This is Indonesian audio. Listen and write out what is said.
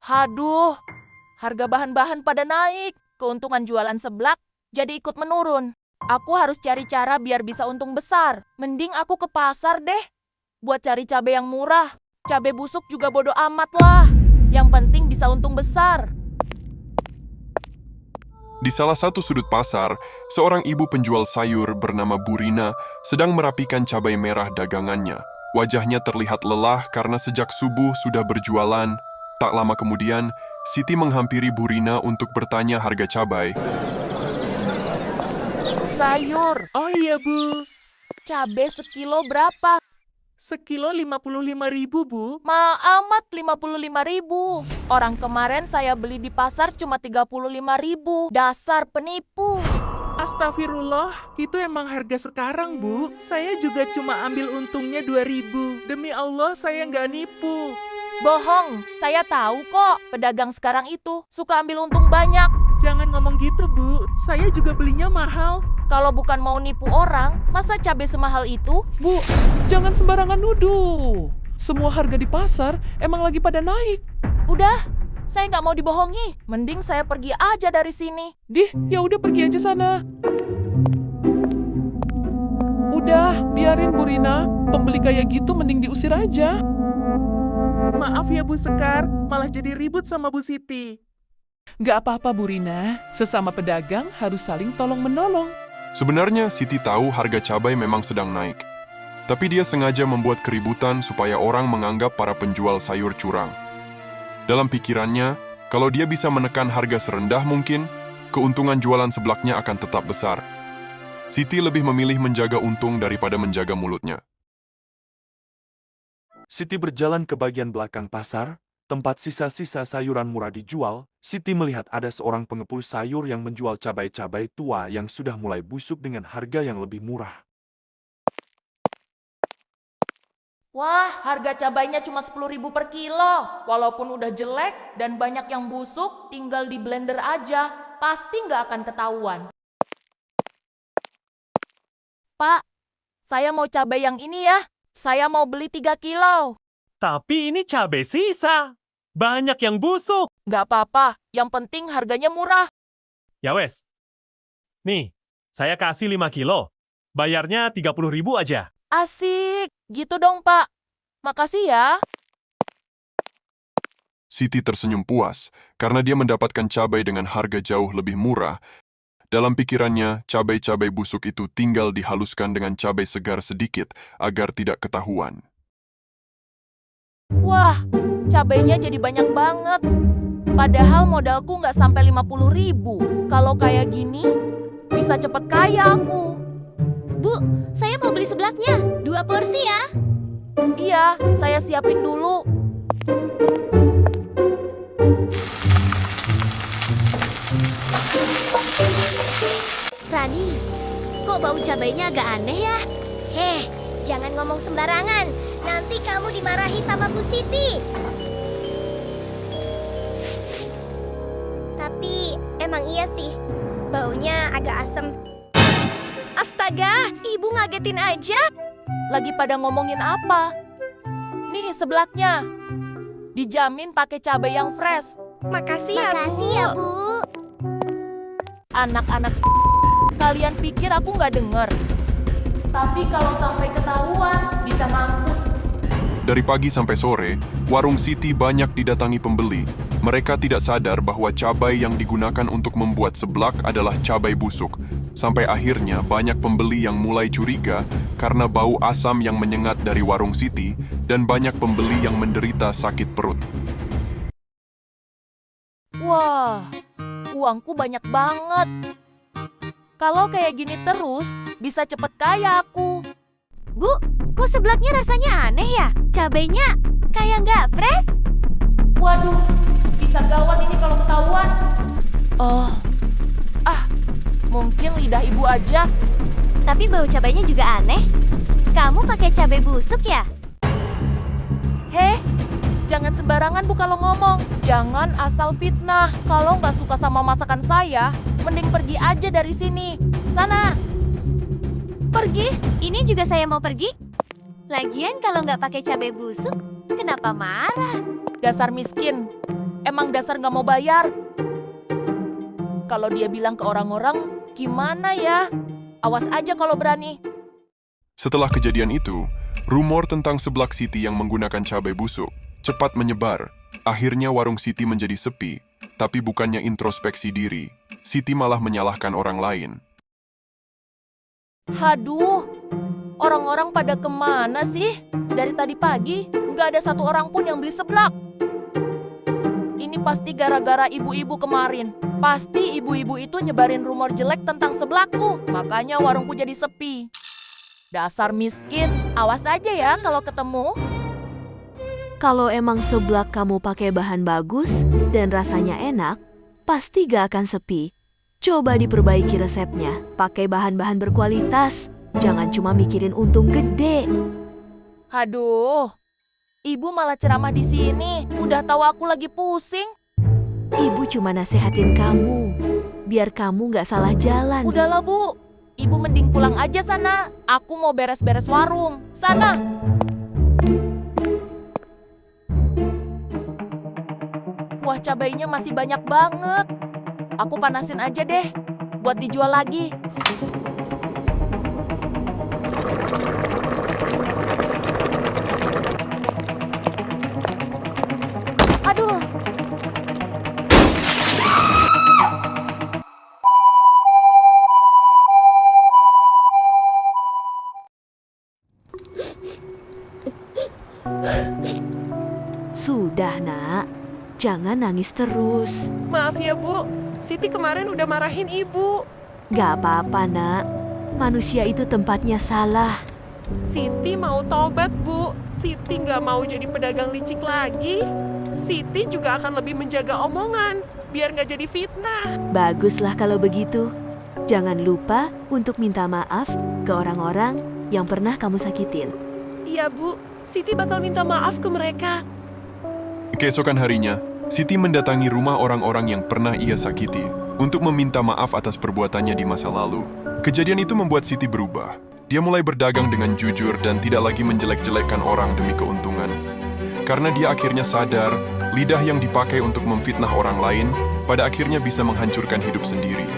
Haduh, harga bahan-bahan pada naik. Keuntungan jualan seblak jadi ikut menurun. Aku harus cari cara biar bisa untung besar. Mending aku ke pasar deh. Buat cari cabai yang murah. Cabai busuk juga bodo amat lah. Yang penting bisa untung besar. Di salah satu sudut pasar, seorang ibu penjual sayur bernama Burina sedang merapikan cabai merah dagangannya. Wajahnya terlihat lelah karena sejak subuh sudah berjualan. Tak lama kemudian, Siti menghampiri Burina untuk bertanya harga cabai. Sayur, Oh iya, Bu. cabai sekilo berapa? Sekilo 55.000, Bu. Amat 55.000. Orang kemarin saya beli di pasar cuma 35.000. Dasar penipu. Astagfirullah, itu emang harga sekarang, Bu. Saya juga cuma ambil untungnya 2.000. Demi Allah, saya nggak nipu. Bohong, saya tahu kok. Pedagang sekarang itu suka ambil untung banyak. Jangan ngomong gitu, Bu. Saya juga belinya mahal. Kalau bukan mau nipu orang, masa cabai semahal itu? Bu, jangan sembarangan nuduh. Semua harga di pasar emang lagi pada naik. Udah, saya nggak mau dibohongi. Mending saya pergi aja dari sini. Ya udah pergi aja sana. Udah, biarin Bu Rina. Pembeli kayak gitu mending diusir aja. Maaf ya, Bu Sekar. Malah jadi ribut sama Bu Siti. Nggak apa-apa Bu Rina, sesama pedagang harus saling tolong-menolong. Sebenarnya Siti tahu harga cabai memang sedang naik. Tapi dia sengaja membuat keributan supaya orang menganggap para penjual sayur curang. Dalam pikirannya, kalau dia bisa menekan harga serendah mungkin, keuntungan jualan seblaknya akan tetap besar. Siti lebih memilih menjaga untung daripada menjaga mulutnya. Siti berjalan ke bagian belakang pasar, tempat sisa-sisa sayuran murah dijual. Siti melihat ada seorang pengepul sayur yang menjual cabai-cabai tua yang sudah mulai busuk dengan harga yang lebih murah. Wah, harga cabainya cuma 10.000 per kilo. Walaupun udah jelek dan banyak yang busuk, tinggal di blender aja. Pasti nggak akan ketahuan. Pak, saya mau cabai yang ini ya. Saya mau beli 3 kilo. Tapi ini cabai sisa. Banyak yang busuk. Nggak apa-apa, yang penting harganya murah. Ya wes. Nih, saya kasih 5 kilo. Bayarnya 30.000 aja. Asik, gitu dong Pak. Makasih ya. Siti tersenyum puas karena dia mendapatkan cabai dengan harga jauh lebih murah. Dalam pikirannya, cabai-cabai busuk itu tinggal dihaluskan dengan cabai segar sedikit agar tidak ketahuan. Wah, cabainya jadi banyak banget. Padahal modalku nggak sampai 50.000. Kalau kayak gini, bisa cepet kaya aku. Bu, saya mau beli seblaknya. 2 porsi ya. Iya, saya siapin dulu. Rani, kok bau cabainya agak aneh ya? Heh, jangan ngomong sembarangan. Nanti kamu dimarahi sama Bu Siti. Tapi emang iya sih, baunya agak asem. Astaga, ibu ngagetin aja. Lagi pada ngomongin apa? Nih seblaknya. Dijamin pakai cabai yang fresh. Makasih ya, Bu. Makasih ya, Bu. Anak-anak kalian pikir aku nggak denger? Tapi kalau sampai ketahuan, bisa mampus. Dari pagi sampai sore, warung Siti banyak didatangi pembeli. Mereka tidak sadar bahwa cabai yang digunakan untuk membuat seblak adalah cabai busuk. Sampai akhirnya banyak pembeli yang mulai curiga karena bau asam yang menyengat dari warung Siti dan banyak pembeli yang menderita sakit perut. Wah, uangku banyak banget. Kalau kayak gini terus, bisa cepet kaya aku. Bu, kok seblaknya rasanya aneh ya? Cabainya kayak nggak fresh. Waduh, bisa gawat ini kalau ketahuan. Mungkin lidah ibu aja. Tapi bau cabainya juga aneh. Kamu pakai cabai busuk ya? Heh, jangan sembarangan Bu kalau ngomong. Jangan asal fitnah. Kalau nggak suka sama masakan saya, mending pergi aja dari sini. Sana. Pergi. Ini juga saya mau pergi. Lagian kalau nggak pakai cabai busuk, kenapa marah? Dasar miskin. Emang dasar nggak mau bayar. Kalau dia bilang ke orang-orang, gimana ya? Awas aja kalau berani. Setelah kejadian itu, rumor tentang seblak Siti yang menggunakan cabai busuk cepat menyebar. Akhirnya warung Siti menjadi sepi, tapi bukannya introspeksi diri, Siti malah menyalahkan orang lain. Haduh, orang-orang pada kemana sih? Dari tadi pagi, nggak ada satu orang pun yang beli seblak. Ini pasti gara-gara ibu-ibu kemarin. Pasti ibu-ibu itu nyebarin rumor jelek tentang seblakku, makanya warungku jadi sepi. Dasar miskin, awas aja ya kalau ketemu. Kalau emang seblak kamu pakai bahan bagus dan rasanya enak, pasti gak akan sepi. Coba diperbaiki resepnya, pakai bahan-bahan berkualitas. Jangan cuma mikirin untung gede. Aduh, ibu malah ceramah di sini. Udah tahu aku lagi pusing. Ibu cuma nasehatin kamu, biar kamu gak salah jalan. Udahlah bu, ibu mending pulang aja sana. Aku mau beres-beres warung. Sana. Wah, cabainya masih banyak banget. Aku panasin aja deh, buat dijual lagi. Aduh, Sudah nak, jangan nangis terus. Maaf ya, Bu. Siti kemarin udah marahin Ibu. Gak apa-apa nak, manusia itu tempatnya salah. Siti mau tobat, Bu. Siti nggak mau jadi pedagang licik lagi. Siti juga akan lebih menjaga omongan, biar nggak jadi fitnah. Baguslah kalau begitu. Jangan lupa untuk minta maaf ke orang-orang yang pernah kamu sakitin. Iya, Bu. Siti bakal minta maaf ke mereka. Keesokan harinya, Siti mendatangi rumah orang-orang yang pernah ia sakiti untuk meminta maaf atas perbuatannya di masa lalu. Kejadian itu membuat Siti berubah. Dia mulai berdagang dengan jujur dan tidak lagi menjelek-jelekkan orang demi keuntungan. Karena dia akhirnya sadar, lidah yang dipakai untuk memfitnah orang lain pada akhirnya bisa menghancurkan hidup sendiri.